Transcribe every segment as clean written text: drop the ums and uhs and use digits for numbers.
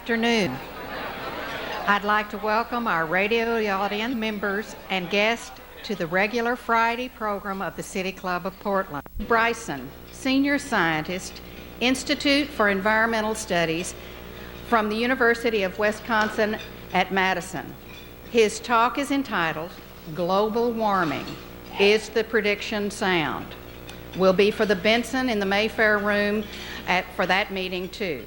afternoon. I'd like to welcome our radio audience members and guests to the regular Friday program of the City Club of Portland. Bryson, Senior Scientist, Institute for Environmental Studies from the University of Wisconsin at Madison. His talk is entitled, Global Warming, Is the Prediction Sound? Will be for the Benson in the Mayfair room for that meeting too.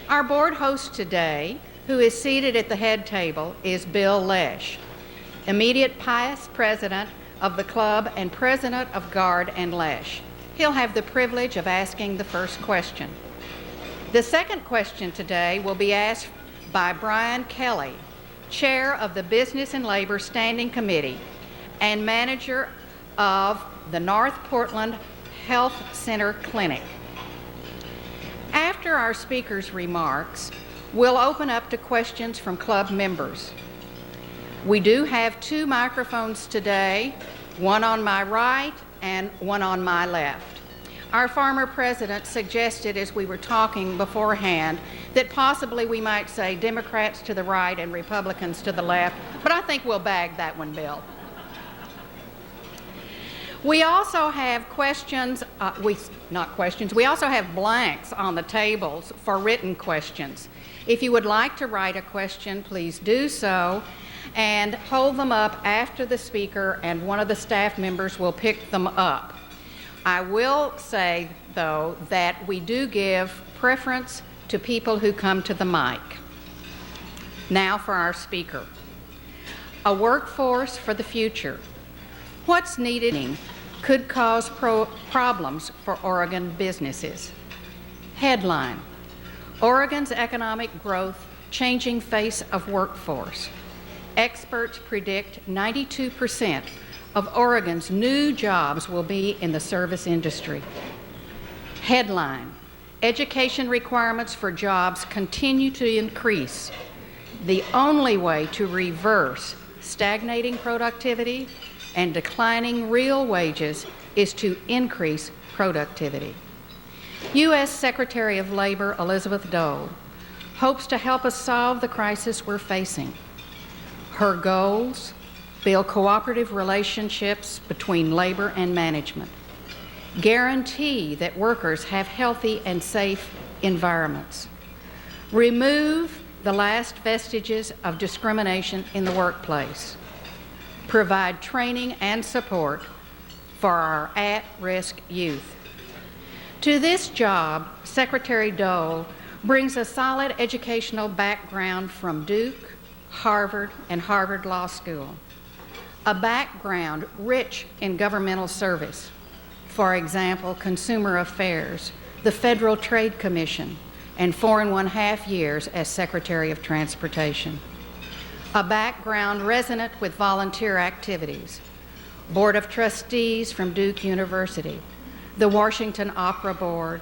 Our board host today, who is seated at the head table, is Bill Lesh, immediate past president of the club and president of Guard and Lesh. He'll have the privilege of asking the first question. The second question today will be asked by Brian Kelly, chair of the Business and Labor Standing Committee and manager of the North Portland Health Center Clinic. After our speaker's remarks, we'll open up to questions from club members. We do have two microphones today, one on my right and one on my left. Our former president suggested as we were talking beforehand that possibly we might say Democrats to the right and Republicans to the left, but I think we'll bag that one, Bill. We also have we also have blanks on the tables for written questions. If you would like to write a question, please do so and hold them up after the speaker and one of the staff members will pick them up. I will say, though, that we do give preference to people who come to the mic. Now for our speaker. A workforce for the future. What's needed could cause problems for Oregon businesses. Headline, Oregon's economic growth, changing face of workforce. Experts predict 92% of Oregon's new jobs will be in the service industry. Headline, education requirements for jobs continue to increase. The only way to reverse stagnating productivity and declining real wages is to increase productivity. U.S. Secretary of Labor Elizabeth Dole hopes to help us solve the crisis we're facing. Her goals: build cooperative relationships between labor and management, guarantee that workers have healthy and safe environments, remove the last vestiges of discrimination in the workplace, provide training and support for our at-risk youth. To this job, Secretary Dole brings a solid educational background from Duke, Harvard, and Harvard Law School, a background rich in governmental service, for example, Consumer Affairs, the Federal Trade Commission, and 4.5 years as Secretary of Transportation. A background resonant with volunteer activities, Board of Trustees from Duke University, the Washington Opera Board,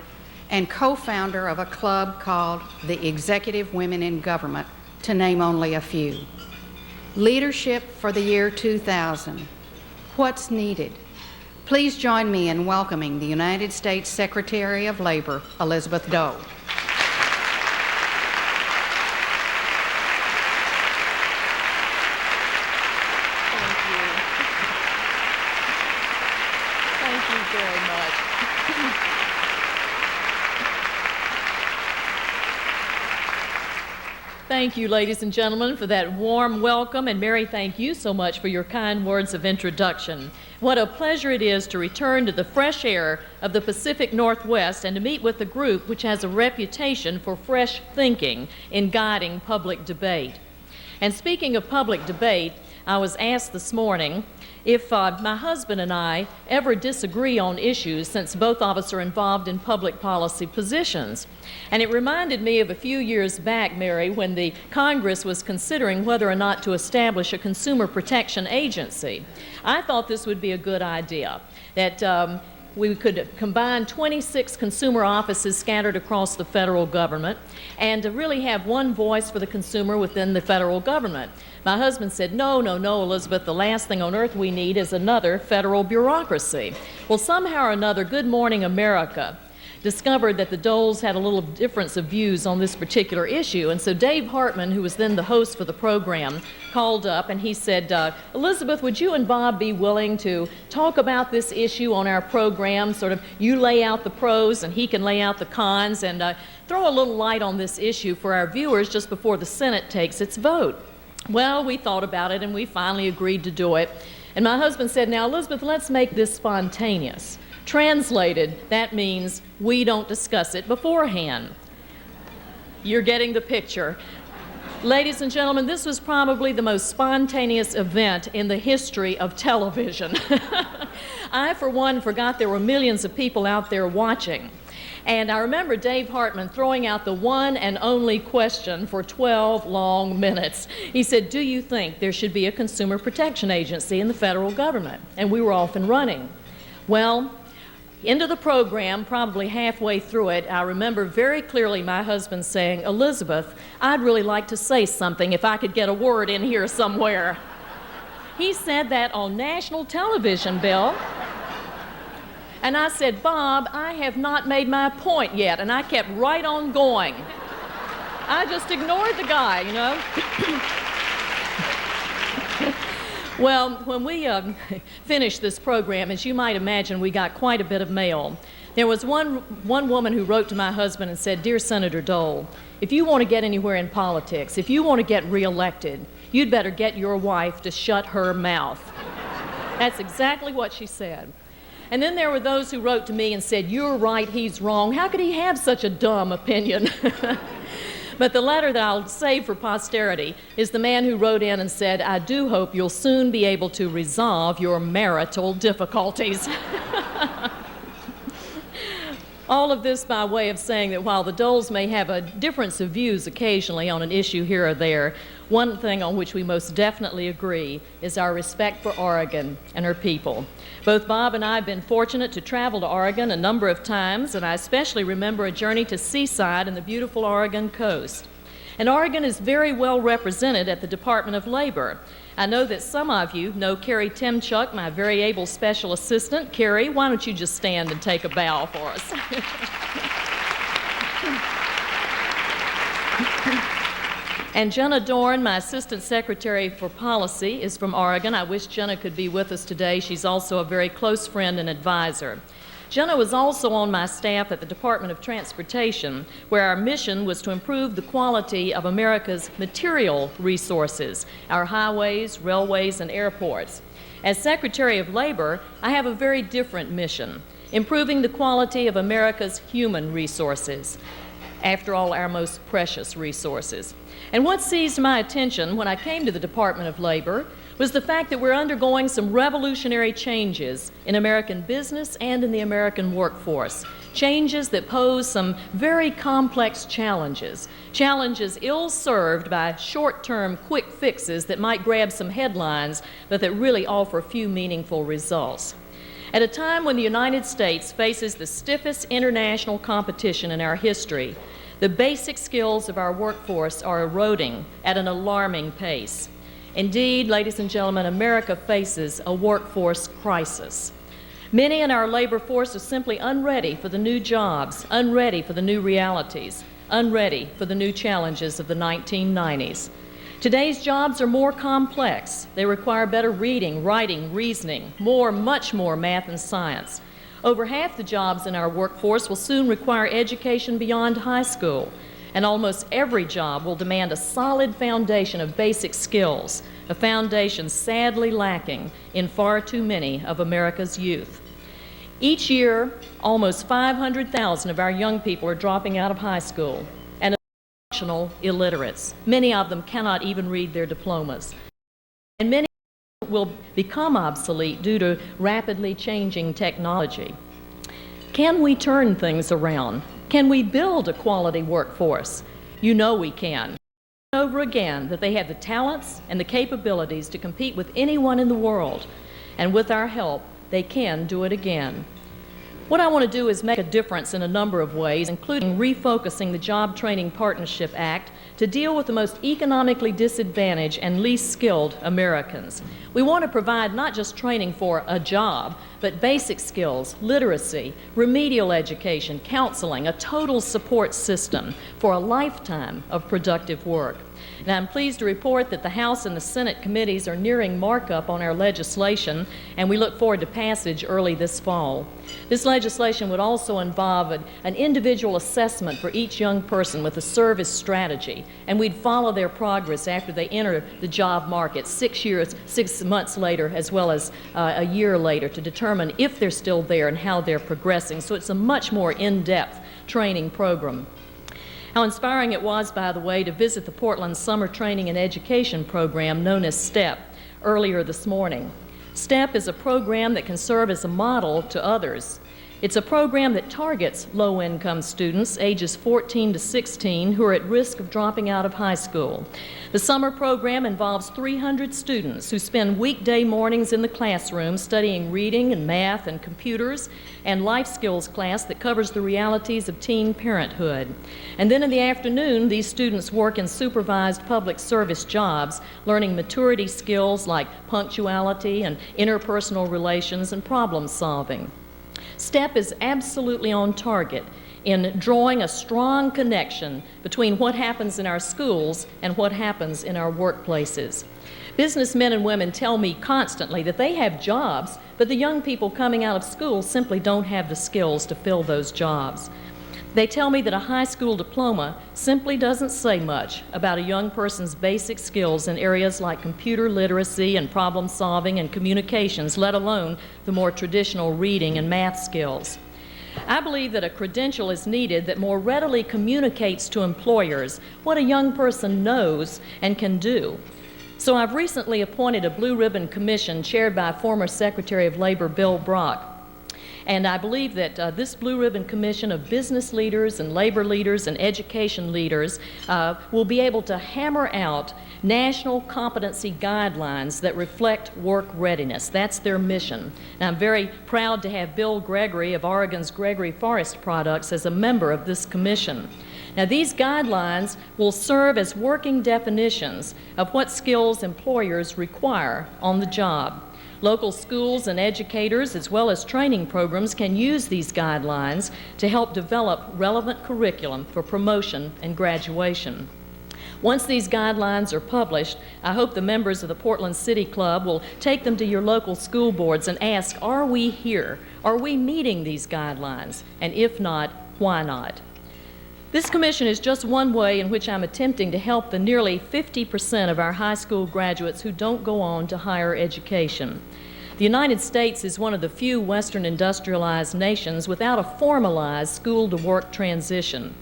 and co-founder of a club called the Executive Women in Government, to name only a few. Leadership for the year 2000. What's needed? Please join me in welcoming the United States Secretary of Labor, Elizabeth Dole. Thank you, ladies and gentlemen, for that warm welcome. And Mary, thank you so much for your kind words of introduction. What a pleasure it is to return to the fresh air of the Pacific Northwest and to meet with a group which has a reputation for fresh thinking in guiding public debate. And speaking of public debate, I was asked this morning if my husband and I ever disagree on issues, since both of us are involved in public policy positions. And it reminded me of a few years back, Mary, when the Congress was considering whether or not to establish a consumer protection agency. I thought this would be a good idea, that we could combine 26 consumer offices scattered across the federal government and to really have one voice for the consumer within the federal government. My husband said, no, Elizabeth, the last thing on earth we need is another federal bureaucracy. Well, somehow or another, Good Morning America discovered that the Doles had a little difference of views on this particular issue. And so Dave Hartman, who was then the host for the program, called up and he said, Elizabeth, would you and Bob be willing to talk about this issue on our program? Sort of, you lay out the pros and he can lay out the cons, and throw a little light on this issue for our viewers just before the Senate takes its vote. Well, we thought about it and we finally agreed to do it. And my husband said, now, Elizabeth, let's make this spontaneous. Translated, that means we don't discuss it beforehand. You're getting the picture. Ladies and gentlemen, this was probably the most spontaneous event in the history of television. I, for one, forgot there were millions of people out there watching. And I remember Dave Hartman throwing out the one and only question for 12 long minutes. He said, do you think there should be a consumer protection agency in the federal government? And we were off and running. Well, into the program, probably halfway through it, I remember very clearly my husband saying, Elizabeth, I'd really like to say something if I could get a word in here somewhere. He said that on national television, Bill. And I said, Bob, I have not made my point yet, and I kept right on going. I just ignored the guy, you know. Well, when we finished this program, as you might imagine, we got quite a bit of mail. There was one woman who wrote to my husband and said, Dear Senator Dole, if you want to get anywhere in politics, if you want to get reelected, you'd better get your wife to shut her mouth. That's exactly what she said. And then there were those who wrote to me and said, you're right, he's wrong. How could he have such a dumb opinion? But the letter that I'll save for posterity is the man who wrote in and said, I do hope you'll soon be able to resolve your marital difficulties. All of this by way of saying that while the Doles may have a difference of views occasionally on an issue here or there, one thing on which we most definitely agree is our respect for Oregon and her people. Both Bob and I have been fortunate to travel to Oregon a number of times, and I especially remember a journey to Seaside and the beautiful Oregon coast. And Oregon is very well represented at the Department of Labor. I know that some of you know Carrie Timchuk, my very able special assistant. Carrie, why don't you just stand and take a bow for us? And Jenna Dorn, my Assistant Secretary for Policy, is from Oregon. I wish Jenna could be with us today. She's also a very close friend and advisor. Jenna was also on my staff at the Department of Transportation, where our mission was to improve the quality of America's material resources, our highways, railways, and airports. As Secretary of Labor, I have a very different mission, improving the quality of America's human resources. After all, our most precious resources. And what seized my attention when I came to the Department of Labor was the fact that we're undergoing some revolutionary changes in American business and in the American workforce. Changes that pose some very complex challenges. Challenges ill-served by short-term quick fixes that might grab some headlines, but that really offer few meaningful results. At a time when the United States faces the stiffest international competition in our history, the basic skills of our workforce are eroding at an alarming pace. Indeed, ladies and gentlemen, America faces a workforce crisis. Many in our labor force are simply unready for the new jobs, unready for the new realities, unready for the new challenges of the 1990s. Today's jobs are more complex. They require better reading, writing, reasoning, much more math and science. Over half the jobs in our workforce will soon require education beyond high school, and almost every job will demand a solid foundation of basic skills, a foundation sadly lacking in far too many of America's youth. Each year, almost 500,000 of our young people are dropping out of high school and are functional illiterates. Many of them cannot even read their diplomas. And many will become obsolete due to rapidly changing technology. Can we turn things around? Can we build a quality workforce? You know we can. Over again that they have the talents and the capabilities to compete with anyone in the world, and with our help, they can do it again. What I want to do is make a difference in a number of ways, including refocusing the Job Training Partnership Act to deal with the most economically disadvantaged and least skilled Americans. We want to provide not just training for a job, but basic skills, literacy, remedial education, counseling, a total support system for a lifetime of productive work. And I'm pleased to report that the House and the Senate committees are nearing markup on our legislation, and we look forward to passage early this fall. This legislation would also involve an individual assessment for each young person with a service strategy, and we'd follow their progress after they enter the job market 6 months later, as well as a year later, to determine if they're still there and how they're progressing. So it's a much more in-depth training program. How inspiring it was, by the way, to visit the Portland Summer Training and Education Program known as STEP earlier this morning. STEP is a program that can serve as a model to others. It's a program that targets low-income students ages 14 to 16 who are at risk of dropping out of high school. The summer program involves 300 students who spend weekday mornings in the classroom studying reading and math and computers and life skills class that covers the realities of teen parenthood. And then in the afternoon, these students work in supervised public service jobs, learning maturity skills like punctuality and interpersonal relations and problem solving. STEP is absolutely on target in drawing a strong connection between what happens in our schools and what happens in our workplaces. Businessmen and women tell me constantly that they have jobs, but the young people coming out of school simply don't have the skills to fill those jobs. They tell me that a high school diploma simply doesn't say much about a young person's basic skills in areas like computer literacy and problem solving and communications, let alone the more traditional reading and math skills. I believe that a credential is needed that more readily communicates to employers what a young person knows and can do. So I've recently appointed a Blue Ribbon Commission chaired by former Secretary of Labor Bill Brock. And I believe that this Blue Ribbon Commission of business leaders and labor leaders and education leaders will be able to hammer out national competency guidelines that reflect work readiness. That's their mission. And I'm very proud to have Bill Gregory of Oregon's Gregory Forest Products as a member of this commission. Now, these guidelines will serve as working definitions of what skills employers require on the job. Local schools and educators, as well as training programs, can use these guidelines to help develop relevant curriculum for promotion and graduation. Once these guidelines are published, I hope the members of the Portland City Club will take them to your local school boards and ask, are we here? Are we meeting these guidelines? And if not, why not? This commission is just one way in which I'm attempting to help the nearly 50% of our high school graduates who don't go on to higher education. The United States is one of the few Western industrialized nations without a formalized school-to-work transition.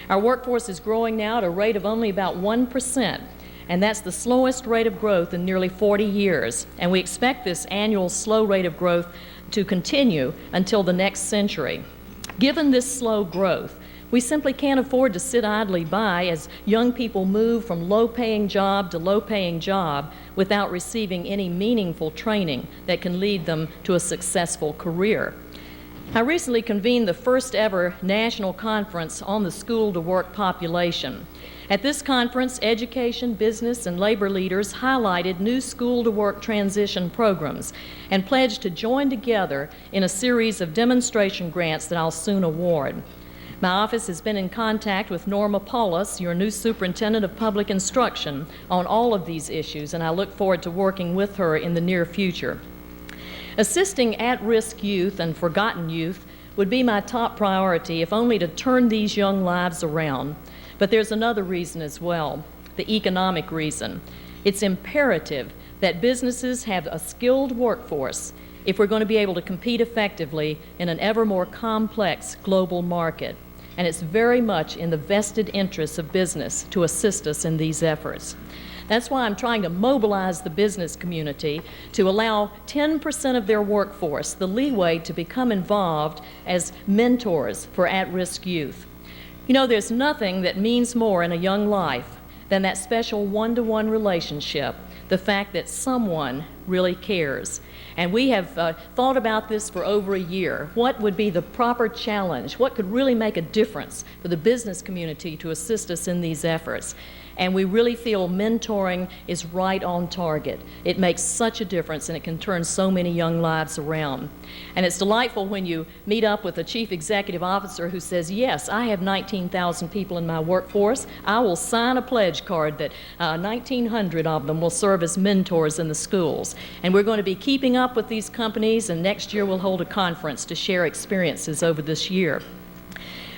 Our workforce is growing now at a rate of only about 1%, and that's the slowest rate of growth in nearly 40 years. And we expect this annual slow rate of growth to continue until the next century. Given this slow growth, we simply can't afford to sit idly by as young people move from low-paying job to low-paying job without receiving any meaningful training that can lead them to a successful career. I recently convened the first ever national conference on the school-to-work population. At this conference, education, business, and labor leaders highlighted new school-to-work transition programs and pledged to join together in a series of demonstration grants that I'll soon award. My office has been in contact with Norma Paulus, your new Superintendent of Public Instruction, on all of these issues, and I look forward to working with her in the near future. Assisting at-risk youth and forgotten youth would be my top priority, if only to turn these young lives around. But there's another reason as well, the economic reason. It's imperative that businesses have a skilled workforce if we're going to be able to compete effectively in an ever more complex global market. And it's very much in the vested interests of business to assist us in these efforts. That's why I'm trying to mobilize the business community to allow 10% of their workforce the leeway to become involved as mentors for at-risk youth. You know, there's nothing that means more in a young life than that special one-to-one relationship, the fact that someone really cares. And we have thought about this for over a year. What would be the proper challenge? What could really make a difference for the business community to assist us in these efforts? And we really feel mentoring is right on target. It makes such a difference, and it can turn so many young lives around. And it's delightful when you meet up with a chief executive officer who says, yes, I have 19,000 people in my workforce. I will sign a pledge card that 1,900 of them will serve as mentors in the schools. And we're going to be keeping up with these companies, and next year we'll hold a conference to share experiences over this year.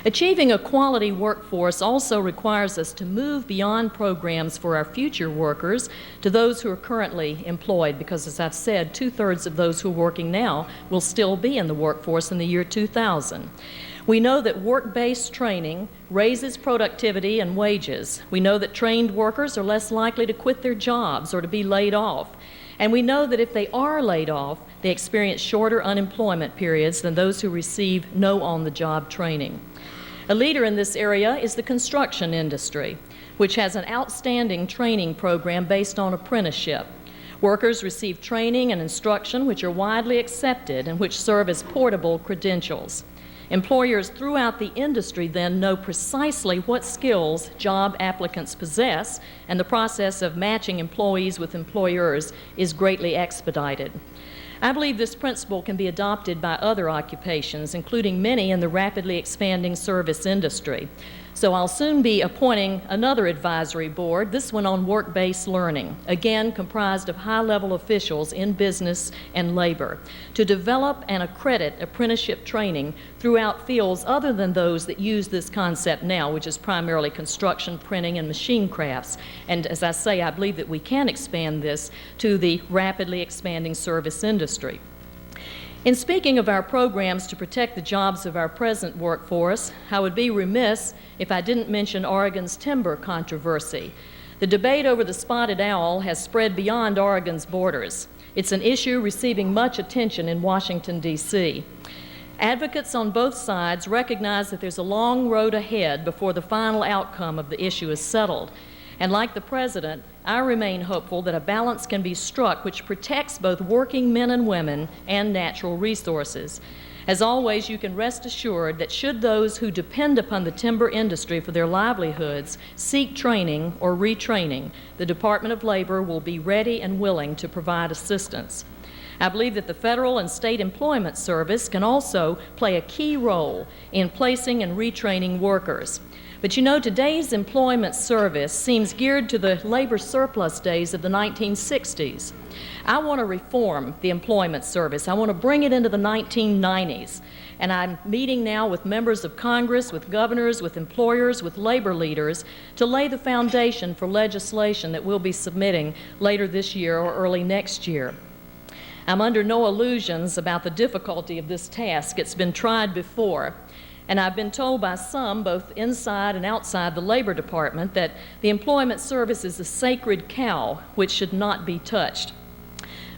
Achieving a quality workforce also requires us to move beyond programs for our future workers to those who are currently employed, because, as I've said, 2/3 of those who are working now will still be in the workforce in the year 2000. We know that work-based training raises productivity and wages. We know that trained workers are less likely to quit their jobs or to be laid off. And we know that if they are laid off, they experience shorter unemployment periods than those who receive no on-the-job training. A leader in this area is the construction industry, which has an outstanding training program based on apprenticeship. Workers receive training and instruction which are widely accepted and which serve as portable credentials. Employers throughout the industry then know precisely what skills job applicants possess, and the process of matching employees with employers is greatly expedited. I believe this principle can be adopted by other occupations, including many in the rapidly expanding service industry. So I'll soon be appointing another advisory board, this one on work-based learning, again comprised of high-level officials in business and labor, to develop and accredit apprenticeship training throughout fields other than those that use this concept now, which is primarily construction, printing, and machine crafts. And as I say, I believe that we can expand this to the rapidly expanding service industry. In speaking of our programs to protect the jobs of our present workforce, I would be remiss if I didn't mention Oregon's timber controversy. The debate over the spotted owl has spread beyond Oregon's borders. It's an issue receiving much attention in Washington, D.C. Advocates on both sides recognize that there's a long road ahead before the final outcome of the issue is settled. And like the President, I remain hopeful that a balance can be struck which protects both working men and women and natural resources. As always, you can rest assured that should those who depend upon the timber industry for their livelihoods seek training or retraining, the Department of Labor will be ready and willing to provide assistance. I believe that the Federal and State Employment Service can also play a key role in placing and retraining workers. But you know, today's employment service seems geared to the labor surplus days of the 1960s. I want to reform the employment service. I want to bring it into the 1990s. And I'm meeting now with members of Congress, with governors, with employers, with labor leaders to lay the foundation for legislation that we'll be submitting later this year or early next year. I'm under no illusions about the difficulty of this task. It's been tried before. And I've been told by some, both inside and outside the Labor Department, that the employment service is a sacred cow which should not be touched.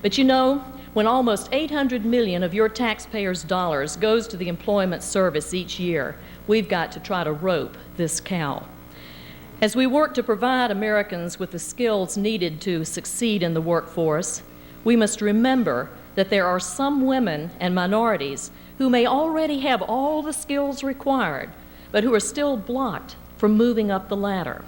But you know, when almost $800 million of your taxpayers' dollars goes to the employment service each year, we've got to try to rope this cow. As we work to provide Americans with the skills needed to succeed in the workforce, we must remember that there are some women and minorities who may already have all the skills required, but who are still blocked from moving up the ladder.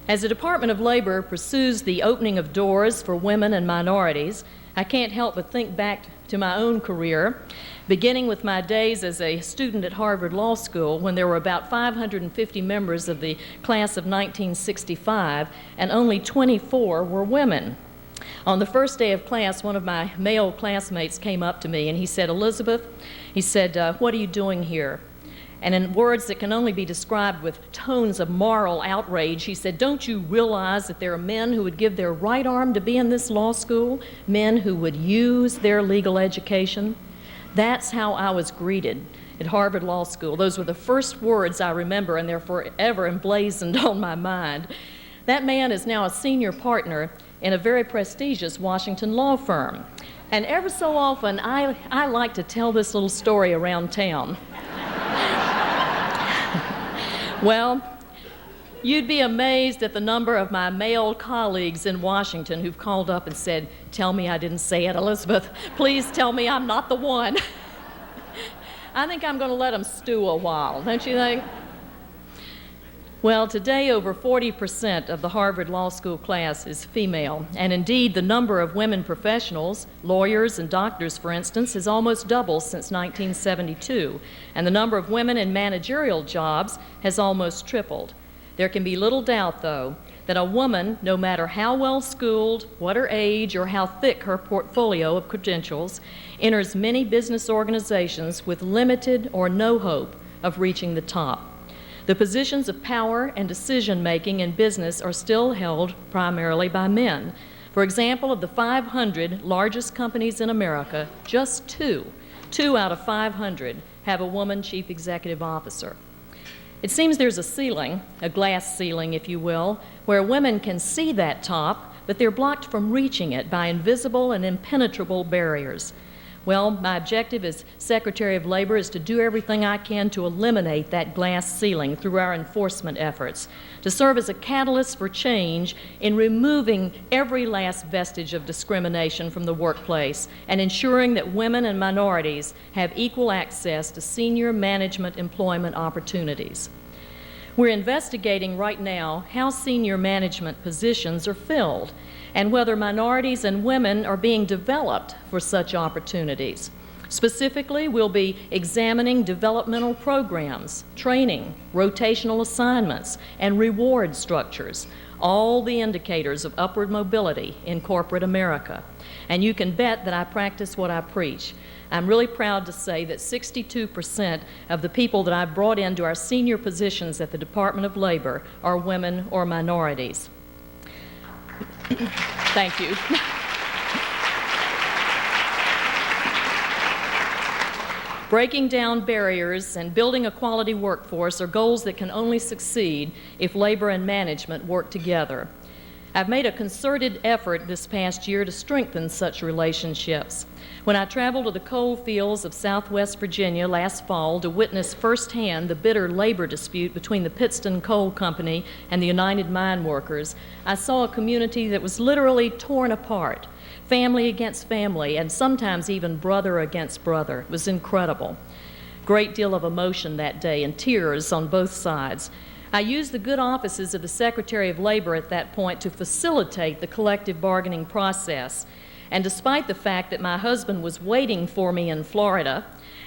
As the Department of Labor pursues the opening of doors for women and minorities, I can't help but think back to my own career, beginning with my days as a student at Harvard Law School when there were about 550 members of the class of 1965, and only 24 were women. On the first day of class, one of my male classmates came up to me and he said, "Elizabeth," he said, "what are you doing here?" And in words that can only be described with tones of moral outrage, he said, "Don't you realize that there are men who would give their right arm to be in this law school? Men who would use their legal education?" That's how I was greeted at Harvard Law School. Those were the first words I remember, and they're forever emblazoned on my mind. That man is now a senior partner in a very prestigious Washington law firm. And ever so often, I like to tell this little story around town. Well, You'd be amazed at the number of my male colleagues in Washington who've called up and said, "Tell me I didn't say it, Elizabeth. Please tell me I'm not the one." I think I'm going to let them stew a while, don't you think? Well, today over 40% of the Harvard Law School class is female, and indeed the number of women professionals, lawyers and doctors, for instance, has almost doubled since 1972, and the number of women in managerial jobs has almost tripled. There can be little doubt, though, that a woman, no matter how well schooled, what her age, or how thick her portfolio of credentials, enters many business organizations with limited or no hope of reaching the top. The positions of power and decision-making in business are still held primarily by men. For example, of the 500 largest companies in America, just two out of 500, have a woman chief executive officer. It seems there's a ceiling, a glass ceiling, if you will, where women can see that top, but they're blocked from reaching it by invisible and impenetrable barriers. Well, my objective as Secretary of Labor is to do everything I can to eliminate that glass ceiling through our enforcement efforts, to serve as a catalyst for change in removing every last vestige of discrimination from the workplace and ensuring that women and minorities have equal access to senior management employment opportunities. We're investigating right now how senior management positions are filled and whether minorities and women are being developed for such opportunities. Specifically, we'll be examining developmental programs, training, rotational assignments, and reward structures, all the indicators of upward mobility in corporate America. And you can bet that I practice what I preach. I'm really proud to say that 62% of the people that I've brought into our senior positions at the Department of Labor are women or minorities. Thank you. Breaking down barriers and building a quality workforce are goals that can only succeed if labor and management work together. I've made a concerted effort this past year to strengthen such relationships. When I traveled to the coal fields of Southwest Virginia last fall to witness firsthand the bitter labor dispute between the Pittston Coal Company and the United Mine Workers, I saw a community that was literally torn apart, family against family, and sometimes even brother against brother. It was incredible. Great deal of emotion that day and tears on both sides. I used the good offices of the Secretary of Labor at that point to facilitate the collective bargaining process. And despite the fact that my husband was waiting for me in Florida,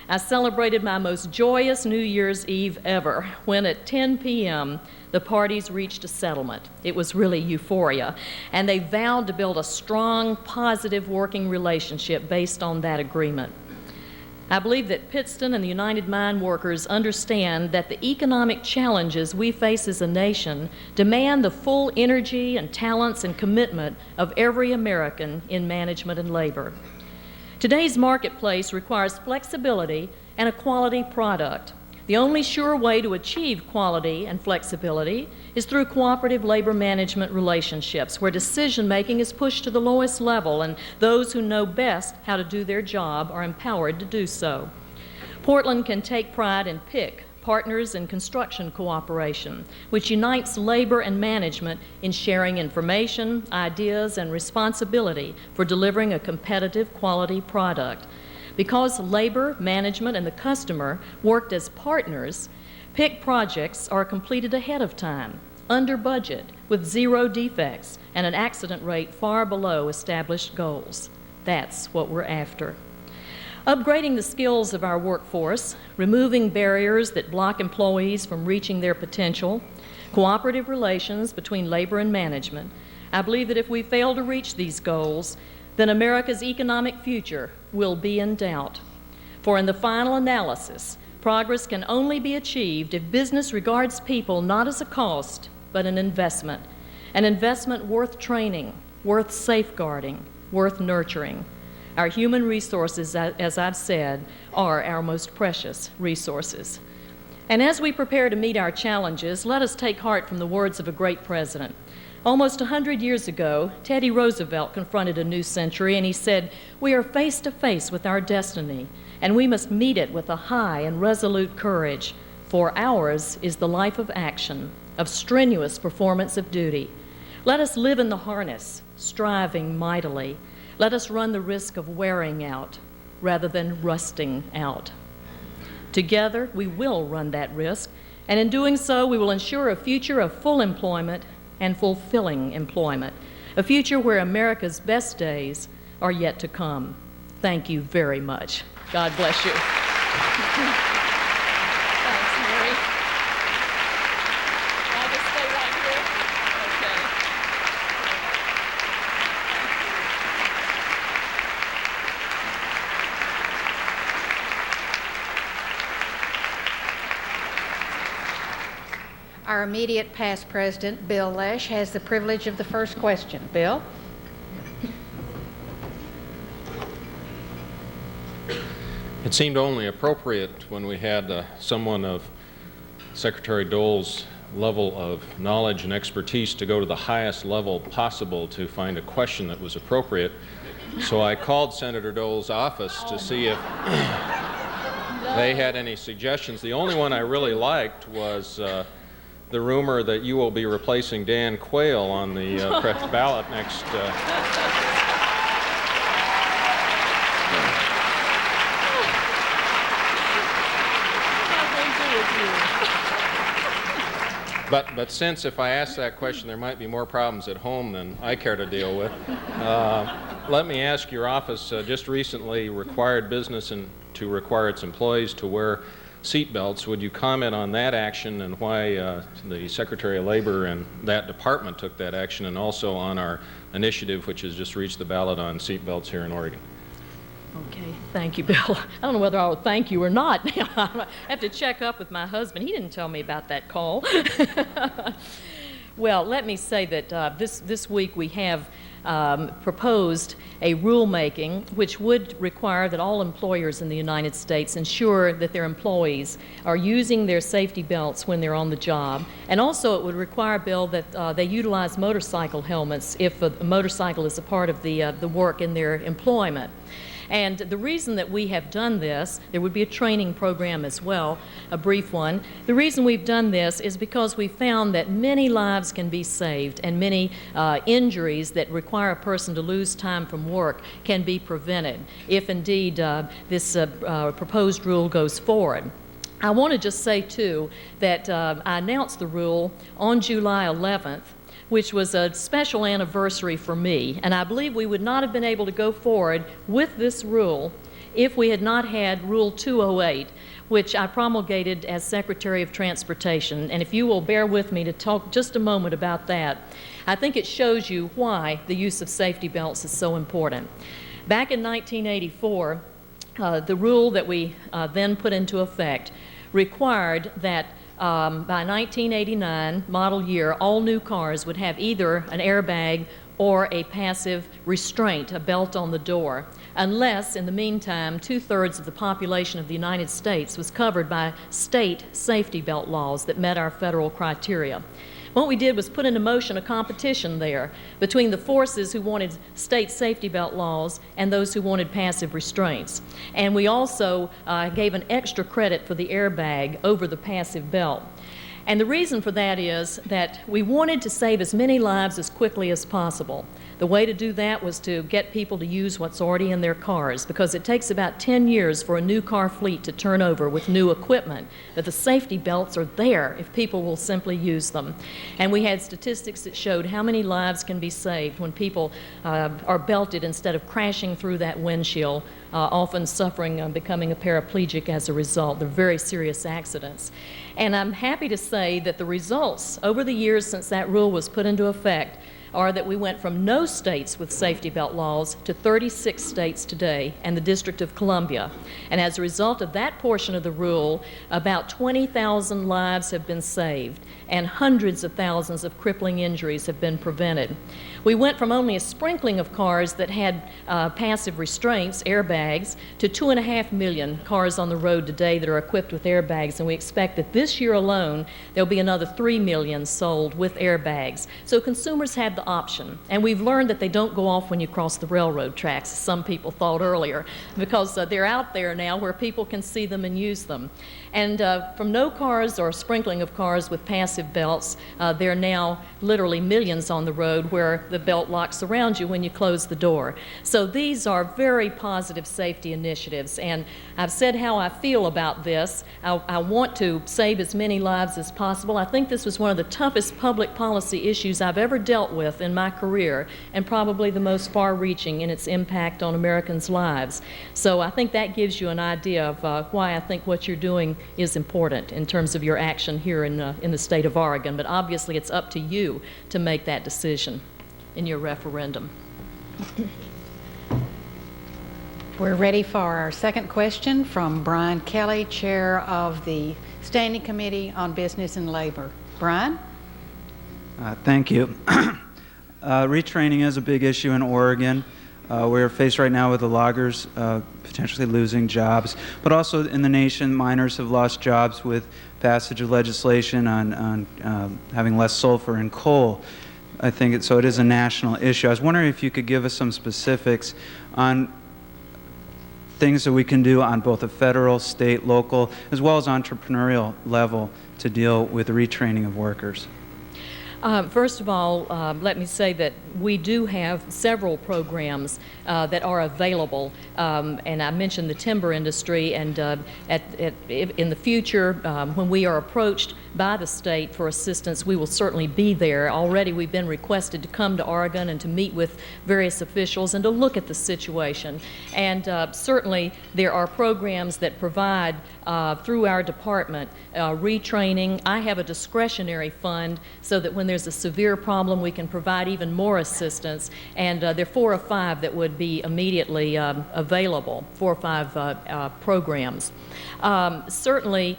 I celebrated my most joyous New Year's Eve ever when at 10 p.m. the parties reached a settlement. It was really euphoria, and they vowed to build a strong, positive working relationship based on that agreement. I believe that Pittston and the United Mine Workers understand that the economic challenges we face as a nation demand the full energy and talents and commitment of every American in management and labor. Today's marketplace requires flexibility and a quality product. The only sure way to achieve quality and flexibility is through cooperative labor management relationships where decision-making is pushed to the lowest level and those who know best how to do their job are empowered to do so. Portland can take pride in PIC, Partners in Construction Cooperation, which unites labor and management in sharing information, ideas, and responsibility for delivering a competitive quality product. Because labor, management, and the customer worked as partners, PIC projects are completed ahead of time, under budget, with zero defects, and an accident rate far below established goals. That's what we're after. Upgrading the skills of our workforce, removing barriers that block employees from reaching their potential, cooperative relations between labor and management. I believe that if we fail to reach these goals, then America's economic future will be in doubt. For in the final analysis, progress can only be achieved if business regards people not as a cost, but an investment worth training, worth safeguarding, worth nurturing. Our human resources, as I've said, are our most precious resources. And as we prepare to meet our challenges, let us take heart from the words of a great president. Almost 100 years ago, Teddy Roosevelt confronted a new century and he said, "We are face to face with our destiny, and we must meet it with a high and resolute courage. for ours is the life of action, of strenuous performance of duty. Let us live in the harness, striving mightily. Let us run the risk of wearing out rather than rusting out. Together, we will run that risk, and in doing so, we will ensure a future of full employment and fulfilling employment, a future where America's best days are yet to come. Thank you very much. God bless you. Thanks, Mary. I'll just stay right here. Okay. Our immediate past president, Bill Lesh, has the privilege of the first question. Bill? It seemed only appropriate when we had someone of Secretary Dole's level of knowledge and expertise to go to the highest level possible to find a question that was appropriate. So I called Senator Dole's office to see if they had any suggestions. The only one I really liked was the rumor that you will be replacing Dan Quayle on the ballot next. But since if I ask that question, there might be more problems at home than I care to deal with, let me ask your office just recently required business to require its employees to wear seat belts. Would you comment on that action and why the Secretary of Labor and that department took that action, and also on our initiative which has just reached the ballot on seat belts here in Oregon? Okay, thank you, Bill. I don't know whether I would thank you or not. I have to check up with my husband. He didn't tell me about that call. Well, let me say that this week we have proposed a rulemaking which would require that all employers in the United States ensure that their employees are using their safety belts when they're on the job. And also it would require, Bill, that they utilize motorcycle helmets if a motorcycle is a part of the work in their employment. And the reason that we have done this, there would be a training program as well, a brief one. The reason we've done this is because we found that many lives can be saved and many injuries that require a person to lose time from work can be prevented if indeed this proposed rule goes forward. I want to just say, too, that I announced the rule on July 11th, which was a special anniversary for me, and I believe we would not have been able to go forward with this rule if we had not had Rule 208, which I promulgated as Secretary of Transportation. And if you will bear with me to talk just a moment about that, I think it shows you why the use of safety belts is so important. Back in 1984, the rule that we then put into effect required that by 1989 model year, all new cars would have either an airbag or a passive restraint, a belt on the door, unless in the meantime 2/3 of the population of the United States was covered by state safety belt laws that met our federal criteria. What we did was put into motion a competition there between the forces who wanted state safety belt laws and those who wanted passive restraints. And we also gave an extra credit for the airbag over the passive belt. And the reason for that is that we wanted to save as many lives as quickly as possible. The way to do that was to get people to use what's already in their cars, because it takes about 10 years for a new car fleet to turn over with new equipment. But the safety belts are there if people will simply use them. And we had statistics that showed how many lives can be saved when people are belted instead of crashing through that windshield, often suffering, becoming a paraplegic as a result. They're very serious accidents. And I'm happy to say that the results over the years since that rule was put into effect are that we went from no states with safety belt laws to 36 states today and the District of Columbia. And as a result of that portion of the rule, about 20,000 lives have been saved and hundreds of thousands of crippling injuries have been prevented. We went from only a sprinkling of cars that had passive restraints, airbags, to 2.5 million cars on the road today that are equipped with airbags, and we expect that this year alone there'll be another 3 million sold with airbags. So consumers have the the option. And we've learned that they don't go off when you cross the railroad tracks, as some people thought earlier, because they're out there now where people can see them and use them. And from no cars or sprinkling of cars with passive belts, there are now literally millions on the road where the belt locks around you when you close the door. So these are very positive safety initiatives, and I've said how I feel about this. I want to save as many lives as possible. I think this was one of the toughest public policy issues I've ever dealt with in my career, and probably the most far-reaching in its impact on Americans' lives. So I think that gives you an idea of why I think what you're doing is important in terms of your action here in the state of Oregon. But obviously it's up to you to make that decision in your referendum. We're ready for our second question from Brian Kelly, Chair of the Standing Committee on Business and Labor. Brian? Thank you. Retraining is a big issue in Oregon. We're faced right now with the loggers potentially losing jobs, but also in the nation, miners have lost jobs with passage of legislation on having less sulfur in coal. I think so it is a national issue. I was wondering if you could give us some specifics on things that we can do on both a federal, state, local, as well as entrepreneurial level to deal with the retraining of workers. First of all, let me say that we do have several programs that are available, and I mentioned the timber industry, and in the future, when we are approached by the state for assistance, we will certainly be there. Already we've been requested to come to Oregon and to meet with various officials and to look at the situation. And certainly there are programs that provide, through our department, retraining. I have a discretionary fund so that when there's a severe problem, we can provide even more assistance. And there are 4 or 5 that would be immediately available, 4 or 5 programs. Certainly,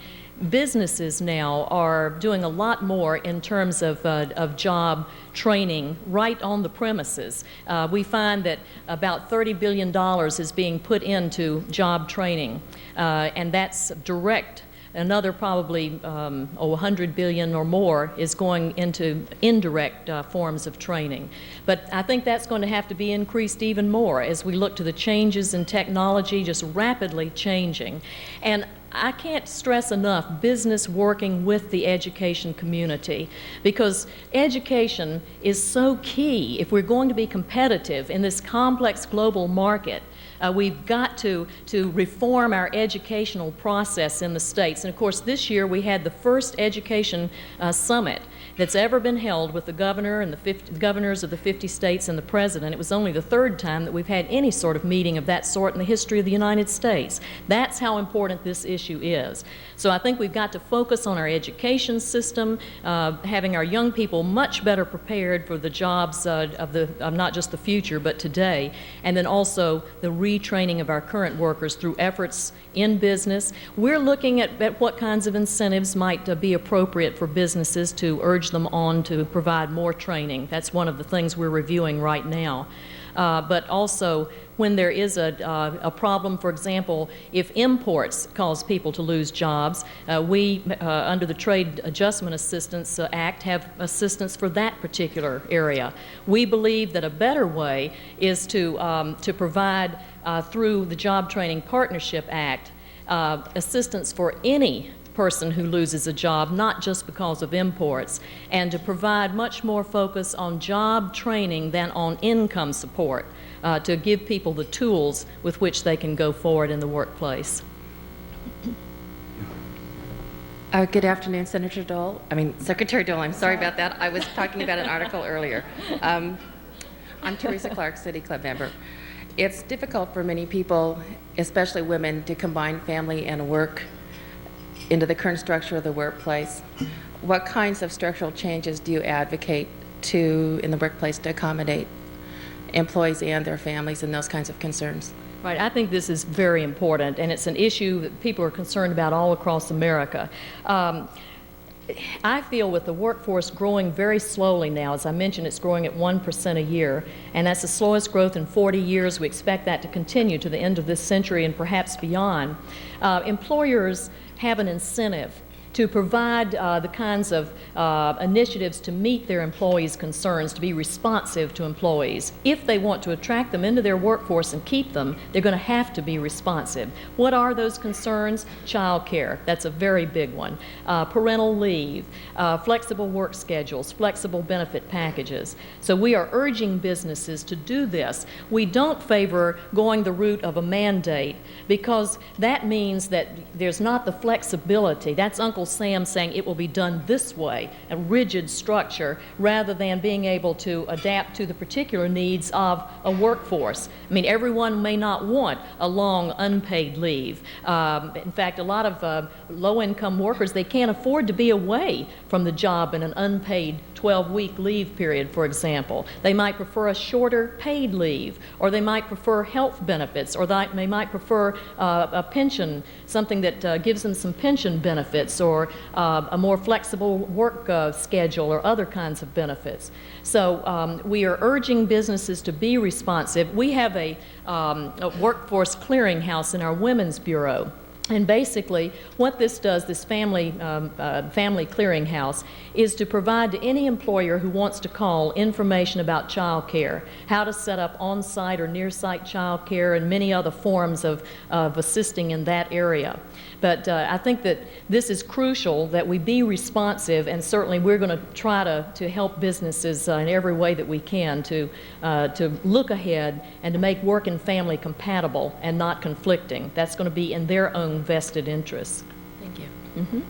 businesses now are doing a lot more in terms of job training right on the premises. We find that about $30 billion is being put into job training, and that's direct. Another probably $100 billion or more is going into indirect forms of training. But I think that's going to have to be increased even more as we look to the changes in technology just rapidly changing. And I can't stress enough business working with the education community, because education is so key if we're going to be competitive in this complex global market. We've got to reform our educational process in the states. And of course, this year we had the first education summit that's ever been held with the governor and the governors of the 50 states and the president. It was only the 3rd time that we've had any sort of meeting of that sort in the history of the United States. That's how important this issue is. So I think we've got to focus on our education system, having our young people much better prepared for the jobs of not just the future, but today, and then also the retraining of our current workers through efforts in business. We're looking at what kinds of incentives might be appropriate for businesses to urge them on to provide more training. That's one of the things we're reviewing right now. But also, when there is a problem, for example, if imports cause people to lose jobs, we, under the Trade Adjustment Assistance Act, have assistance for that particular area. We believe that a better way is to provide, through the Job Training Partnership Act, assistance for any person who loses a job, not just because of imports, and to provide much more focus on job training than on income support, to give people the tools with which they can go forward in the workplace. Good afternoon, Secretary Dole. I'm sorry about that. I was talking about an article earlier. I'm Teresa Clark, City Club member. It's difficult for many people, especially women, to combine family and work into the current structure of the workplace. What kinds of structural changes do you advocate in the workplace to accommodate employees and their families and those kinds of concerns? Right, I think this is very important, and it's an issue that people are concerned about all across America. I feel with the workforce growing very slowly now, as I mentioned, it's growing at 1% a year, and that's the slowest growth in 40 years. We expect that to continue to the end of this century and perhaps beyond. Employers have an incentive to provide the kinds of initiatives to meet their employees' concerns, to be responsive to employees. If they want to attract them into their workforce and keep them, they're going to have to be responsive. What are those concerns? Child care, that's a very big one. Parental leave, flexible work schedules, flexible benefit packages. So we are urging businesses to do this. We don't favor going the route of a mandate because that means that there's not the flexibility. That's Uncle Sam saying it will be done this way, a rigid structure, rather than being able to adapt to the particular needs of a workforce. I mean, everyone may not want a long unpaid leave. In fact, a lot of low-income workers, they can't afford to be away from the job in an unpaid 12-week leave period, for example. They might prefer a shorter paid leave, or they might prefer health benefits, or they might prefer a pension, something that gives them some pension benefits, or a more flexible work schedule, or other kinds of benefits. So we are urging businesses to be responsive. We have a workforce clearinghouse in our Women's Bureau. And basically, what this does, this family clearinghouse, is to provide to any employer who wants to call information about child care, how to set up on-site or near-site child care, and many other forms of assisting in that area. But I think that this is crucial, that we be responsive, and certainly we're going to try to help businesses in every way that we can to look ahead and to make work and family compatible and not conflicting. That's going to be in their own vested interests. Thank you. Mm-hmm.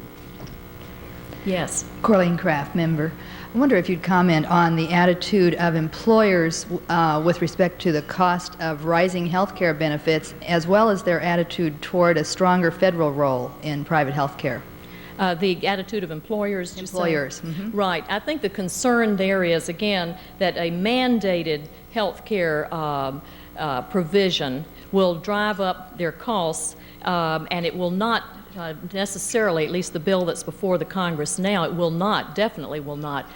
Yes. Corleen Kraft, member. I wonder if you'd comment on the attitude of employers with respect to the cost of rising health care benefits, as well as their attitude toward a stronger federal role in private health care. The attitude of employers? Employers. Mm-hmm. Right. I think the concern there is, again, that a mandated health care provision will drive up their costs, and it will not necessarily, at least the bill that's before the Congress now, it will not, definitely will not,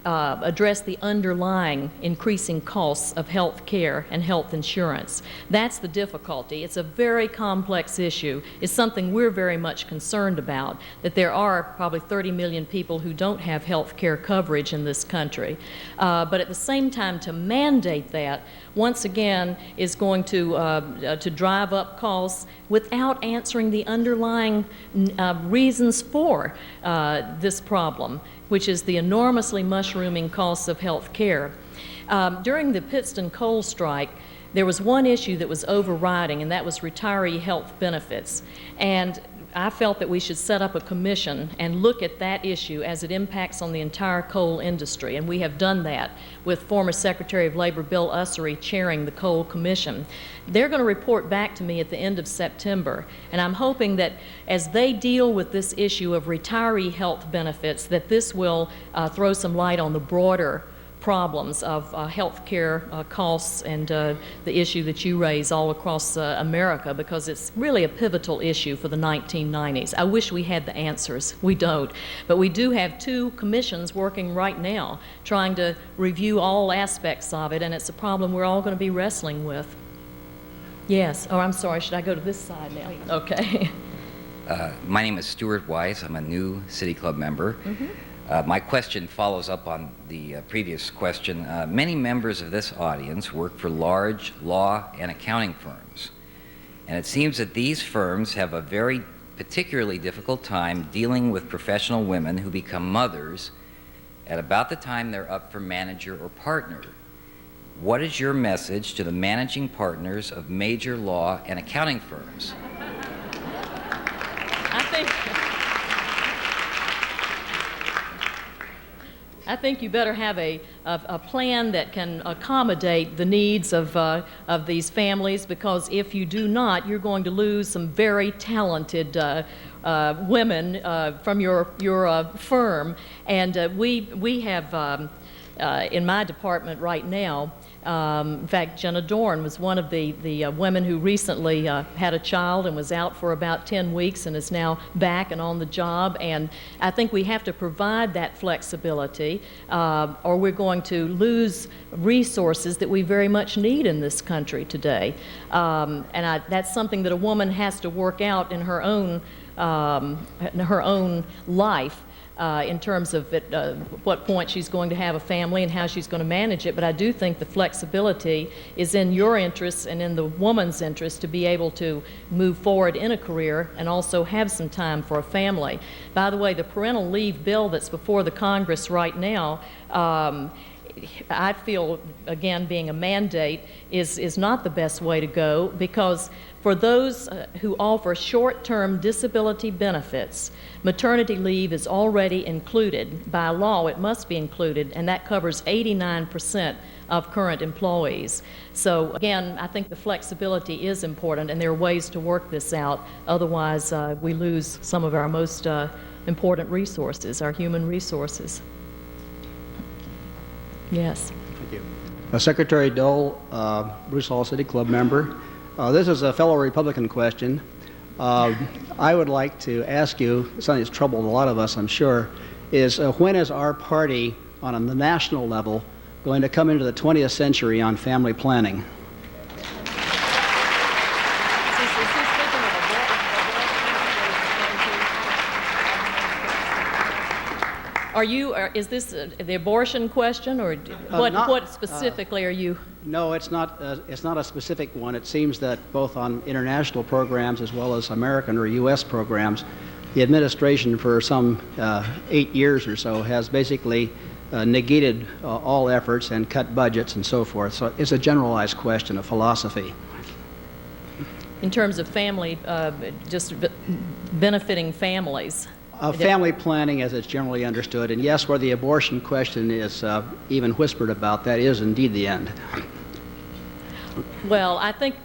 address the underlying increasing costs of health care and health insurance. That's the difficulty. It's a very complex issue. It's something we're very much concerned about, that there are probably 30 million people who don't have health care coverage in this country. But at the same time, to mandate that, once again, is going to drive up costs without answering the underlying reasons for this problem, which is the enormously mushrooming costs of health care. During the Pittston coal strike, there was one issue that was overriding, and that was retiree health benefits. And I felt that we should set up a commission and look at that issue as it impacts on the entire coal industry, and we have done that with former Secretary of Labor Bill Ussery chairing the coal commission. They're going to report back to me at the end of September, and I'm hoping that as they deal with this issue of retiree health benefits, that this will throw some light on the broader problems of health care costs and the issue that you raise all across America, because it's really a pivotal issue for the 1990s. I wish we had the answers. We don't. But we do have two commissions working right now trying to review all aspects of it, and it's a problem we're all going to be wrestling with. Yes. Oh, I'm sorry. Should I go to this side now? Okay. My name is Stuart Weiss. I'm a new City Club member. Mm-hmm. My question follows up on the previous question. Many members of this audience work for large law and accounting firms, and it seems that these firms have a very particularly difficult time dealing with professional women who become mothers at about the time they're up for manager or partner. What is your message to the managing partners of major law and accounting firms? I think you better have a plan that can accommodate the needs of these families, because if you do not, you're going to lose some very talented women from your firm. And we have in my department right now, in fact, Jenna Dorn was one of the women who recently had a child and was out for about 10 weeks and is now back and on the job. And I think we have to provide that flexibility, or we're going to lose resources that we very much need in this country today. That's something that a woman has to work out in her own her own life in terms of what point she's going to have a family and how she's going to manage it. But I do think the flexibility is in your interest and in the woman's interest to be able to move forward in a career and also have some time for a family. By the way, the parental leave bill that's before the Congress right now, I feel, again, being a mandate is not the best way to go, because for those who offer short-term disability benefits, maternity leave is already included. By law, it must be included, and that covers 89% of current employees. So again, I think the flexibility is important, and there are ways to work this out. Otherwise, we lose some of our most important resources, our human resources. Yes. Thank you. Secretary Dole, Bruce Hall City Club member. This is a fellow Republican question. I would like to ask you, something that's troubled a lot of us, I'm sure, is when is our party on the national level going to come into the 20th century on family planning? Is this the abortion question, or what specifically are you? No, it's not a specific one. It seems that both on international programs as well as American or U.S. programs, the administration for some 8 years or so has basically negated all efforts and cut budgets and so forth. So it's a generalized question of philosophy. In terms of family, just benefiting families. Family planning as it's generally understood, and yes, where the abortion question is even whispered about, that is indeed the end. Well, I think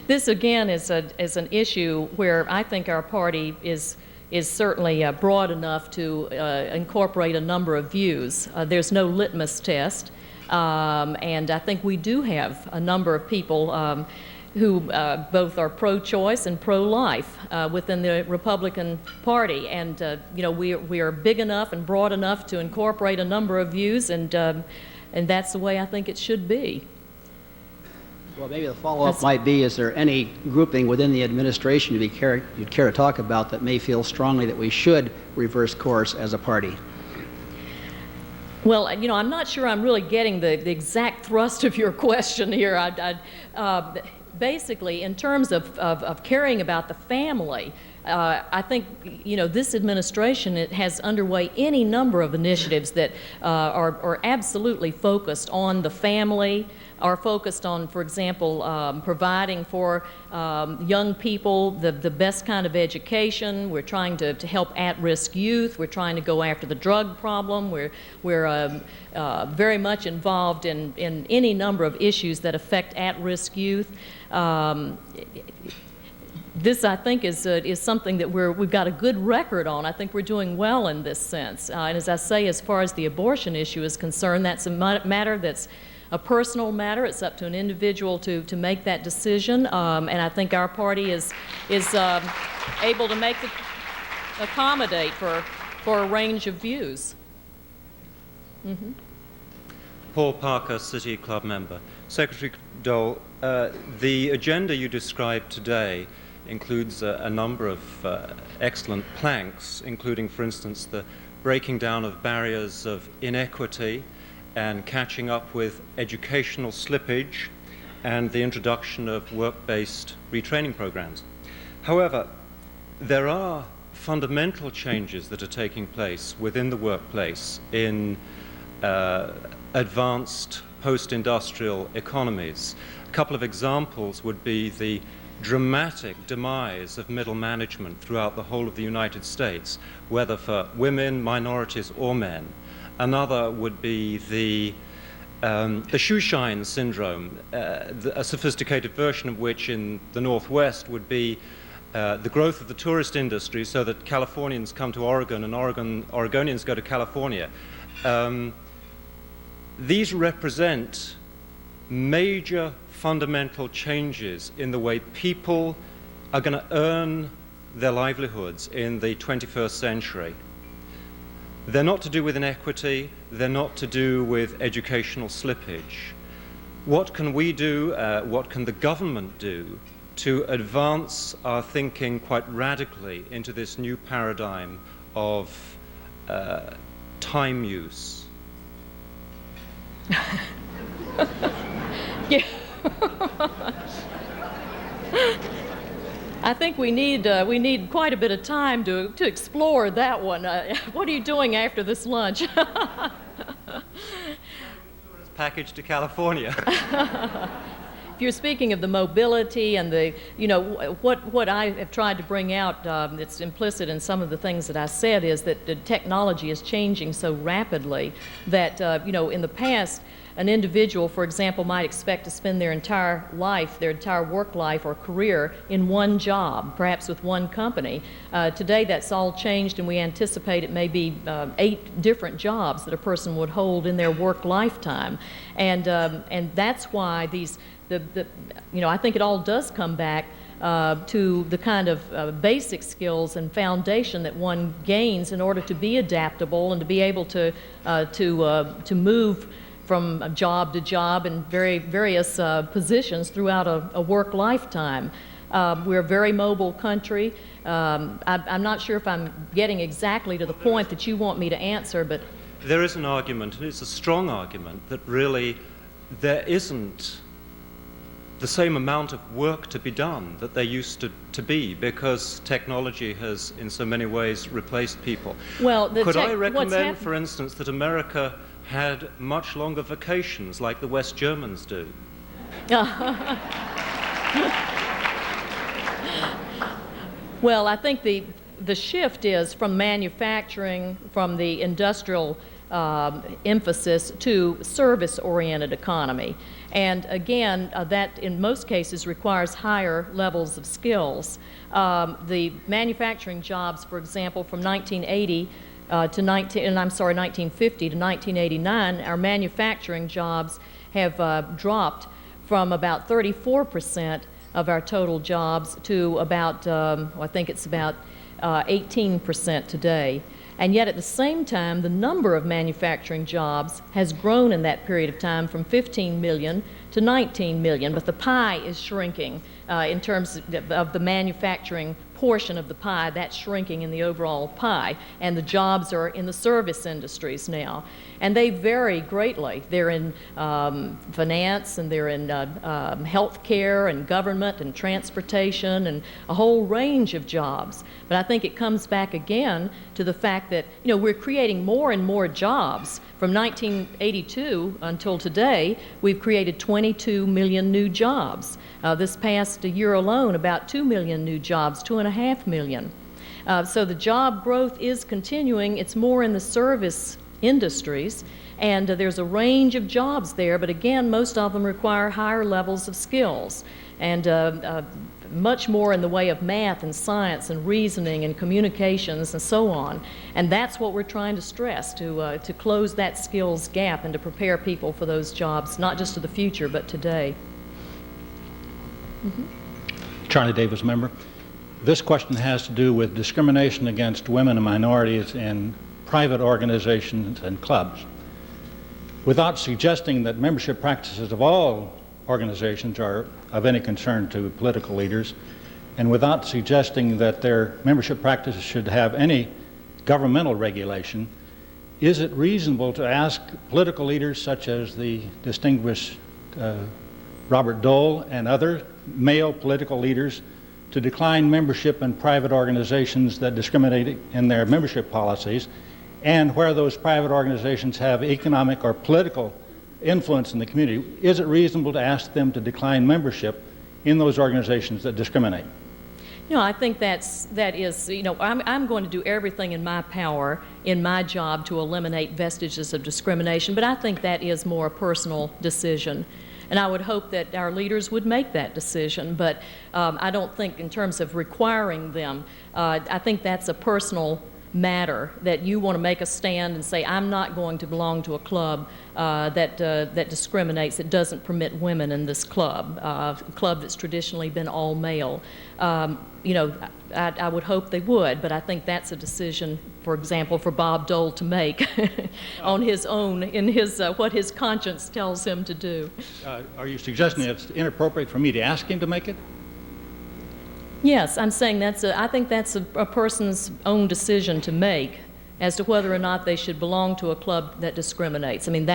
this again is an issue where I think our party is certainly broad enough to incorporate a number of views. There's no litmus test, and I think we do have a number of people who both are pro-choice and pro-life within the Republican Party, and we are big enough and broad enough to incorporate a number of views, and that's the way I think it should be. Well, maybe the follow-up might be: is there any grouping within the administration you'd care to talk about that may feel strongly that we should reverse course as a party? Well, I'm not sure I'm really getting the exact thrust of your question here. Basically, in terms of caring about the family, I think this administration has underway any number of initiatives that are absolutely focused on the family, are focused on, for example, providing for young people the best kind of education. We're trying to help at-risk youth. We're trying to go after the drug problem. We're very much involved in any number of issues that affect at-risk youth. This, I think, is something that we've got a good record on. I think we're doing well in this sense. And as I say, as far as the abortion issue is concerned, that's a matter that's a personal matter. It's up to an individual to make that decision. And I think our party is able to accommodate for a range of views. Mm-hmm. Paul Parker, City Club member. Secretary Dole, the agenda you described today includes a number of excellent planks, including, for instance, the breaking down of barriers of inequity and catching up with educational slippage and the introduction of work-based retraining programs. However, there are fundamental changes that are taking place within the workplace in advanced post-industrial economies. A couple of examples would be the dramatic demise of middle management throughout the whole of the United States, whether for women, minorities, or men. Another would be the shoe shine syndrome, a sophisticated version of which in the Northwest would be the growth of the tourist industry, so that Californians come to Oregon and Oregonians go to California. These represent major fundamental changes in the way people are going to earn their livelihoods in the 21st century. They're not to do with inequity, they're not to do with educational slippage. What can we do, what can the government do to advance our thinking quite radically into this new paradigm of time use? Yeah. I think we need quite a bit of time to explore that one. What are you doing after this lunch? Package to California. If you're speaking of the mobility and the, what I have tried to bring out, it's implicit in some of the things that I said, is that the technology is changing so rapidly that, in the past, an individual, for example, might expect to spend their entire life, their entire work life or career in one job, perhaps with one company. Today, that's all changed, and we anticipate it may be 8 different jobs that a person would hold in their work lifetime. And that's why I think it all does come back to the kind of basic skills and foundation that one gains in order to be adaptable and to be able to move from job to job in various positions throughout a work lifetime. We're a very mobile country. I'm not sure if I'm getting exactly to the point that you want me to answer, but there is an argument, and it's a strong argument, that really there isn't the same amount of work to be done that there used to be, because technology has in so many ways replaced people. Well, could I recommend, for instance, that America had much longer vacations like the West Germans do? Well, I think the shift is from manufacturing, from the industrial emphasis to service-oriented economy. And again, that in most cases requires higher levels of skills. The manufacturing jobs, for example, from 1950 to 1989, our manufacturing jobs have dropped from about 34% of our total jobs to about, I think it's about 18% today. And yet at the same time, the number of manufacturing jobs has grown in that period of time from 15 million to 19 million, but the pie is shrinking in terms of the manufacturing portion of the pie. That's shrinking in the overall pie, and the jobs are in the service industries now. And they vary greatly. They're in finance, and they're in health care and government and transportation and a whole range of jobs. But I think it comes back again to the fact that, we're creating more and more jobs. From 1982 until today, we've created 22 million new jobs. This past year alone, about 2 million new jobs, 2.5 million. So the job growth is continuing. It's more in the service industries, and there's a range of jobs there, but again, most of them require higher levels of skills and much more in the way of math and science and reasoning and communications and so on. And that's what we're trying to stress, to close that skills gap and to prepare people for those jobs, not just to the future, but today. Charlie Davis, member. This question has to do with discrimination against women and minorities in private organizations and clubs. Without suggesting that membership practices of all organizations are of any concern to political leaders, and without suggesting that their membership practices should have any governmental regulation, is it reasonable to ask political leaders such as the distinguished Robert Dole and other male political leaders to decline membership in private organizations that discriminate in their membership policies, and where those private organizations have economic or political influence in the community, is it reasonable to ask them to decline membership in those organizations that discriminate? I think that is, I'm going to do everything in my power in my job to eliminate vestiges of discrimination, but I think that is more a personal decision. And I would hope that our leaders would make that decision, but I don't think in terms of requiring them, I think that's a personal matter, that you want to make a stand and say, I'm not going to belong to a club that discriminates, that doesn't permit women in this club, a club that's traditionally been all male. I would hope they would, but I think that's a decision, for example, for Bob Dole to make on his own, in his what his conscience tells him to do. Are you suggesting it's inappropriate for me to ask him to make it? Yes, I'm saying I think that's a person's own decision to make as to whether or not they should belong to a club that discriminates. I mean,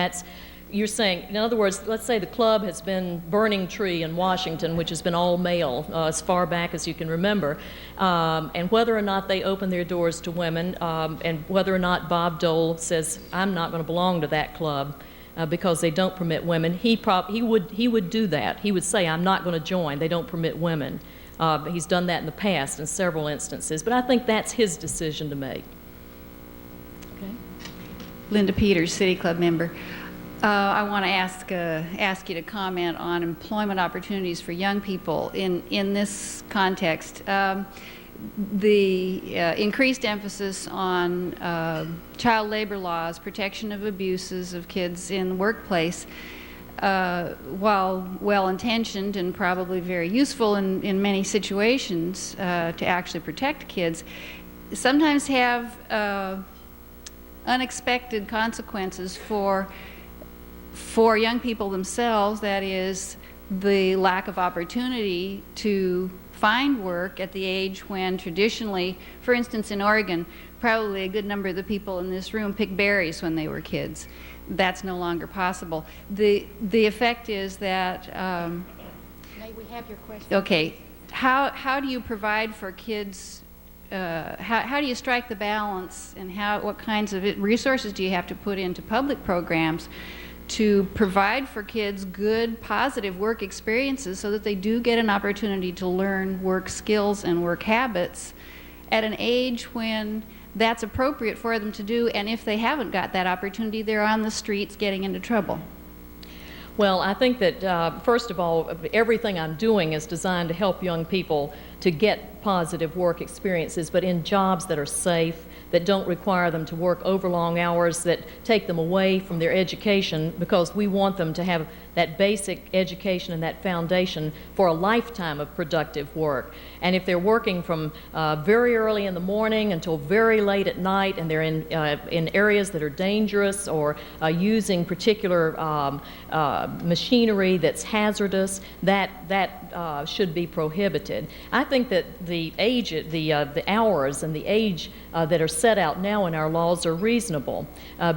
you're saying, in other words, let's say the club has been Burning Tree in Washington, which has been all male as far back as you can remember, and whether or not they open their doors to women, and whether or not Bob Dole says, I'm not going to belong to that club because they don't permit women, he would do that. He would say, I'm not going to join, they don't permit women. He's done that in the past in several instances, but I think that's his decision to make. Okay. Linda Peters, City Club member. I want to ask you to comment on employment opportunities for young people in this context. The increased emphasis on child labor laws, protection of abuses of kids in the workplace, while well-intentioned and probably very useful in many situations to actually protect kids, sometimes have unexpected consequences for young people themselves. That is, the lack of opportunity to find work at the age when traditionally, for instance in Oregon, probably a good number of the people in this room picked berries when they were kids. That's no longer possible. The effect is that May we have your question? okay, how do you provide for kids, how do you strike the balance, and what kinds of resources do you have to put into public programs to provide for kids good, positive work experiences so that they do get an opportunity to learn work skills and work habits at an age when that's appropriate for them to do, and if they haven't got that opportunity, they're on the streets getting into trouble? Well, I think that, first of all, everything I'm doing is designed to help young people to get positive work experiences, but in jobs that are safe, that don't require them to work overlong hours, that take them away from their education, because we want them to have that basic education and that foundation for a lifetime of productive work. And if they're working from very early in the morning until very late at night, and they're in areas that are dangerous, or using particular machinery that's hazardous, that should be prohibited. I think that the hours and the age that are set out now in our laws are reasonable.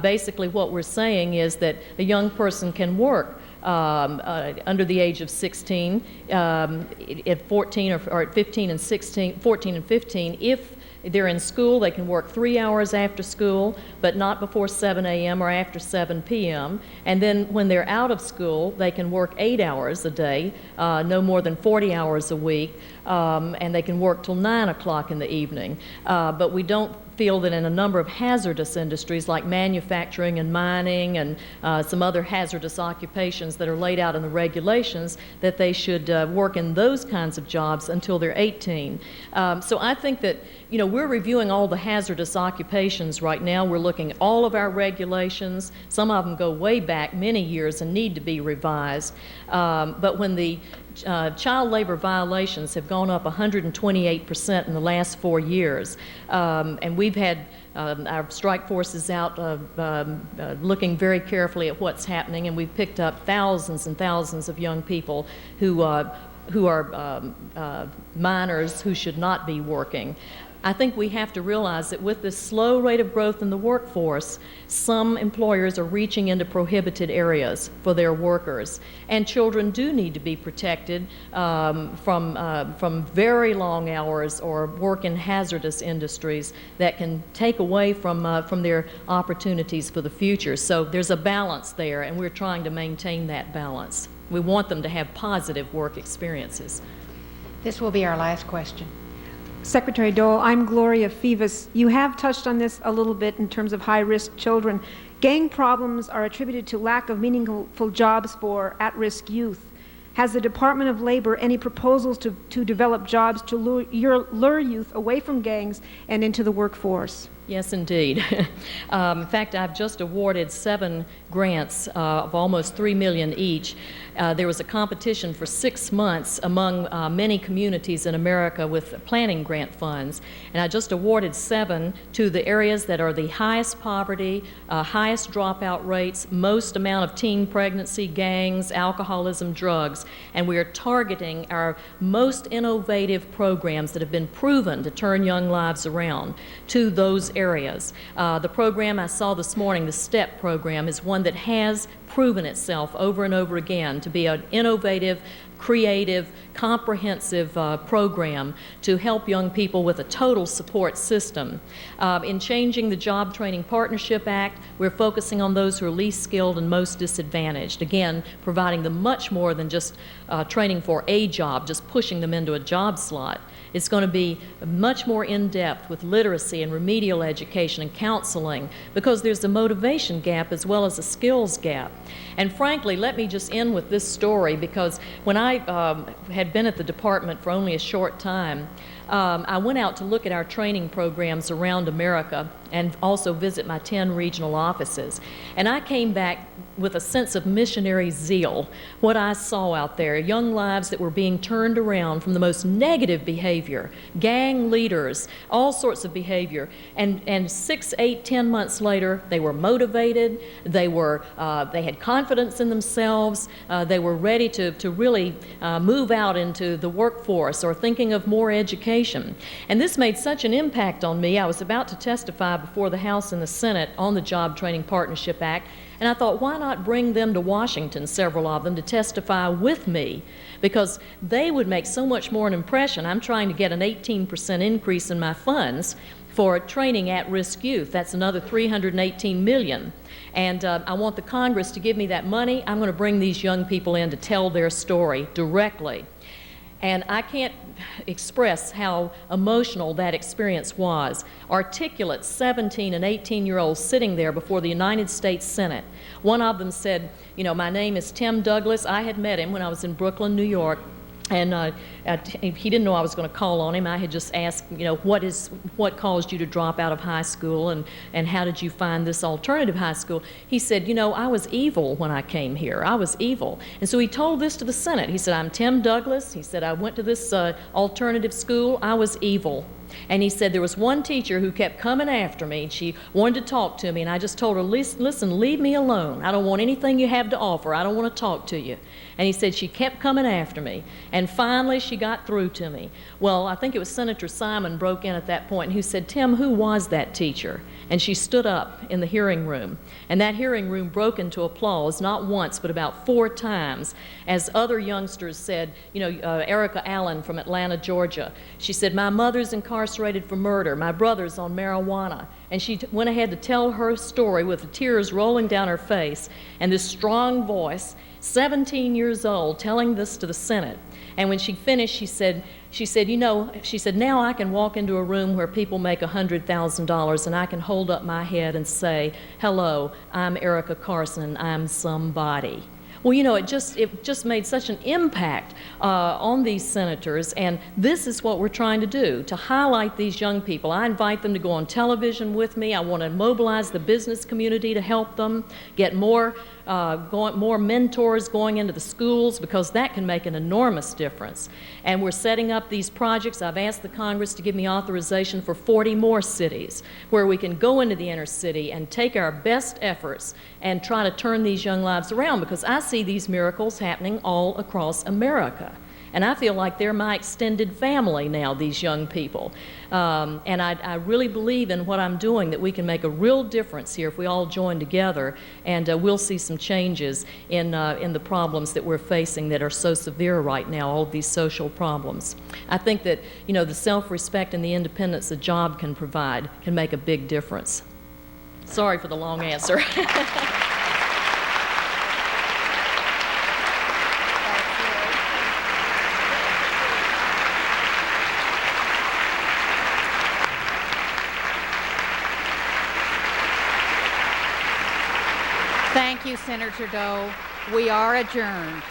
Basically, what we're saying is that a young person can work under the age of 16, at 14 or at 15 and 16, 14 and 15, if they're in school, they can work 3 hours after school, but not before 7 a.m. or after 7 p.m. And then when they're out of school, they can work 8 hours a day, no more than 40 hours a week, and they can work till 9 o'clock in the evening. But we don't feel that in a number of hazardous industries like manufacturing and mining and some other hazardous occupations that are laid out in the regulations, that they should work in those kinds of jobs until they're 18. So I think that, you know, we're reviewing all the hazardous occupations right now. We're looking at all of our regulations. Some of them go way back many years and need to be revised. But when the child labor violations have gone up 128% in the last 4 years. And we've had our strike forces out looking very carefully at what's happening, and we've picked up thousands and thousands of young people who are minors who should not be working. I think we have to realize that with this slow rate of growth in the workforce, some employers are reaching into prohibited areas for their workers. And children do need to be protected from very long hours or work in hazardous industries that can take away from their opportunities for the future. So there's a balance there, and we're trying to maintain that balance. We want them to have positive work experiences. This will be our last question. Secretary Dole, I'm Gloria Fivas. You have touched on this a little bit in terms of high-risk children. Gang problems are attributed to lack of meaningful jobs for at-risk youth. Has the Department of Labor any proposals to develop jobs to lure youth away from gangs and into the workforce? Yes, indeed. In fact, I've just awarded 7 grants of almost $3 million each. There was a competition for 6 months among many communities in America with planning grant funds, and I just awarded 7 to the areas that are the highest poverty, highest dropout rates, most amount of teen pregnancy, gangs, alcoholism, drugs, and we are targeting our most innovative programs that have been proven to turn young lives around to those areas. The program I saw this morning, the STEP program, is one that has proven itself over and over again to be an innovative, creative, comprehensive program to help young people with a total support system. In changing the Job Training Partnership Act, we're focusing on those who are least skilled and most disadvantaged. Again, providing them much more than just training for a job, just pushing them into a job slot. It's going to be much more in-depth with literacy and remedial education and counseling, because there's a motivation gap as well as a skills gap. And frankly, let me just end with this story, because when I had been at the department for only a short time, I went out to look at our training programs around America and also visit my 10 regional offices. And I came back with a sense of missionary zeal. What I saw out there, young lives that were being turned around from the most negative behavior, gang leaders, all sorts of behavior. And 6, 8, 10 months later, they were motivated, they had confidence in themselves, they were ready to really move out into the workforce or thinking of more education. And this made such an impact on me. I was about to testify before the House and the Senate on the Job Training Partnership Act, and I thought, why not bring them to Washington, several of them, to testify with me? Because they would make so much more an impression. I'm trying to get an 18% increase in my funds for training at-risk youth. That's another $318 million. And I want the Congress to give me that money. I'm going to bring these young people in to tell their story directly. And I can't express how emotional that experience was. Articulate 17 and 18-year-olds sitting there before the United States Senate. One of them said, you know, my name is Tim Douglas. I had met him when I was in Brooklyn, New York. And he didn't know I was going to call on him. I had just asked, you know, what caused you to drop out of high school, and how did you find this alternative high school? He said, you know, I was evil when I came here. I was evil. And so he told this to the Senate. He said, I'm Tim Douglas. He said, I went to this alternative school. I was evil. And he said there was one teacher who kept coming after me, and she wanted to talk to me, and I just told her, listen, leave me alone. I don't want anything you have to offer. I don't want to talk to you. And he said she kept coming after me, and finally she got through to me. Well, I think it was Senator Simon broke in at that point, and he said, Tim, who was that teacher? And she stood up in the hearing room, and that hearing room broke into applause, not once, but about 4 times, as other youngsters said, you know, Erica Allen from Atlanta, Georgia, she said, my mother's incarcerated for murder, my brother's on marijuana. And she went ahead to tell her story with the tears rolling down her face, and this strong voice, 17 years old, telling this to the Senate. And when she finished, she said, now I can walk into a room where people make $100,000, and I can hold up my head and say, hello, I'm Erica Carson, and I'm somebody. Well, you know, it just made such an impact on these senators, and this is what we're trying to do, to highlight these young people. I invite them to go on television with me. I want to mobilize the business community to help them, get more mentors going into the schools, because that can make an enormous difference. And we're setting up these projects. I've asked the Congress to give me authorization for 40 more cities where we can go into the inner city and take our best efforts and try to turn these young lives around, because I see these miracles happening all across America. And I feel like they're my extended family now, these young people. And I really believe in what I'm doing, that we can make a real difference here if we all join together, and we'll see some changes in the problems that we're facing that are so severe right now, all of these social problems. I think that, you know, the self-respect and the independence a job can provide can make a big difference. Sorry for the long answer. Thank you, Senator Dole. We are adjourned.